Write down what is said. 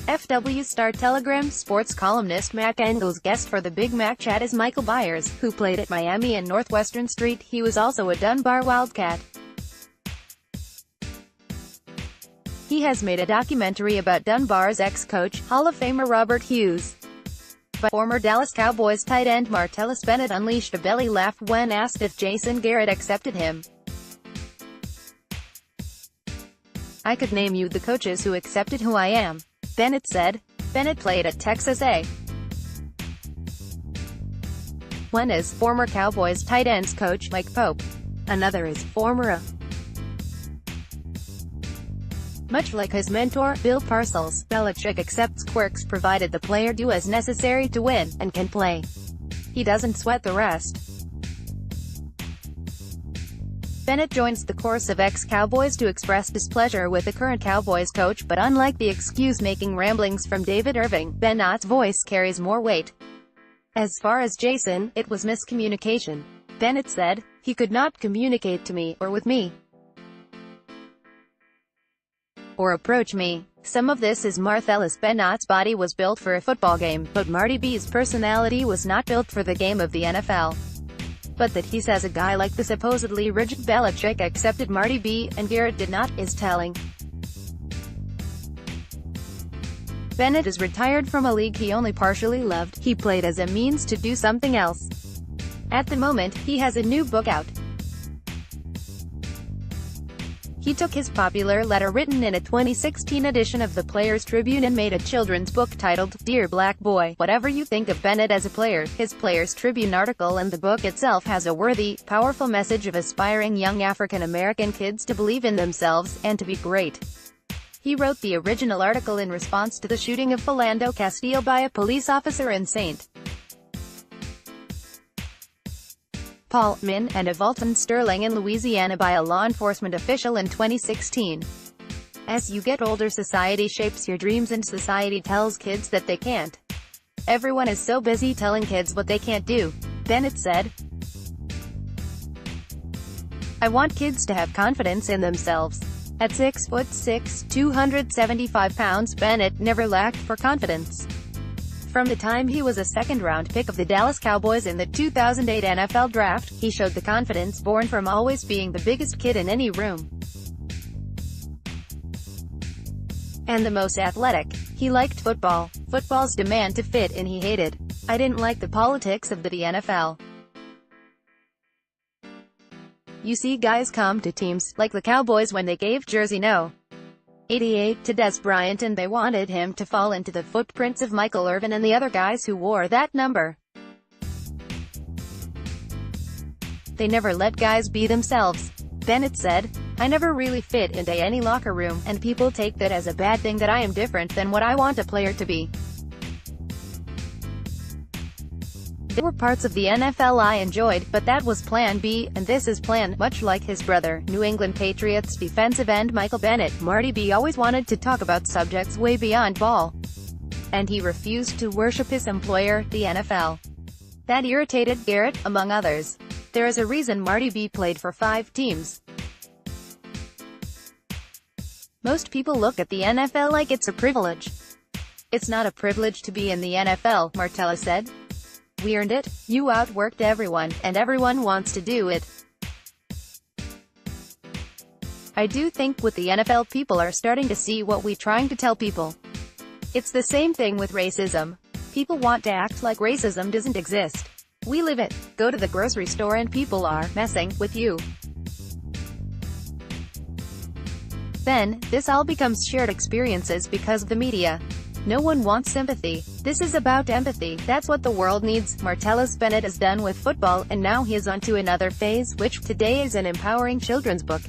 FW Star Telegram sports columnist Mac Engel's guest for the Big Mac Chat is Michael Byers, who played at Miami and Northwestern Street. He was also a Dunbar Wildcat. He has made a documentary about Dunbar's ex-coach, Hall of Famer Robert Hughes. But former Dallas Cowboys tight end Martellus Bennett unleashed a belly laugh when asked if Jason Garrett accepted him. "I could name you the coaches who accepted who I am," Bennett said. Bennett played at Texas A&M. One is former Cowboys tight ends coach Mike Pope. Another is former A. Much like his mentor, Bill Parcells, Belichick accepts quirks provided the player do as necessary to win, and can play. He doesn't sweat the rest. Bennett joins the chorus of ex-Cowboys to express displeasure with the current Cowboys coach, but unlike the excuse-making ramblings from David Irving, Bennett's voice carries more weight. "As far as Jason, it was miscommunication," Bennett said. "He could not communicate to me, or with me, or approach me. Some of this is Martellus Bennett's body was built for a football game, but Marty B's personality was not built for the game of the NFL. But that he says a guy like the supposedly rigid Belichick accepted Marty B, and Garrett did not, is telling." Bennett is retired from a league he only partially loved. He played as a means to do something else. At the moment, he has a new book out. He took his popular letter written in a 2016 edition of the Players Tribune and made a children's book titled, Dear Black Boy. Whatever you think of Bennett as a player, his Players Tribune article and the book itself has a worthy, powerful message of aspiring young African-American kids to believe in themselves, and to be great. He wrote the original article in response to the shooting of Philando Castile by a police officer in St. Paul, Min, and of Alton Sterling in Louisiana by a law enforcement official in 2016. As you get older, society shapes your dreams and society tells kids that they can't. Everyone is so busy telling kids what they can't do, Bennett said. "I want kids to have confidence in themselves." At 6'6", 275 pounds, Bennett never lacked for confidence. From the time he was a second-round pick of the Dallas Cowboys in the 2008 NFL Draft, he showed the confidence born from always being the biggest kid in any room, and the most athletic. He liked football. Football's demand to fit in he hated. "I didn't like the politics of the NFL. You see guys come to teams, like the Cowboys when they gave jersey No. 88 to Des Bryant and they wanted him to fall into the footprints of Michael Irvin and the other guys who wore that number. They never let guys be themselves," Bennett said. "I never really fit into any locker room, and people take that as a bad thing that I am different than what I want a player to be. There were parts of the NFL I enjoyed, but that was Plan B, and this is Plan." Much like his brother, New England Patriots defensive end Michael Bennett, Marty B always wanted to talk about subjects way beyond ball, and he refused to worship his employer, the NFL. That irritated Garrett, among others. There is a reason Marty B played for 5 teams. Most people look at the NFL like it's a privilege. It's not a privilege to be in the NFL, Martellus said. "We earned it. You outworked everyone, and everyone wants to do it. I do think with the NFL people are starting to see what we're trying to tell people. It's the same thing with racism. People want to act like racism doesn't exist. We live it. Go to the grocery store and people are messing with you. Then, this all becomes shared experiences because of the media. No one wants sympathy. This is about empathy. That's what the world needs." Martellus Bennett is done with football, and now he is on to another phase, which today is an empowering children's book.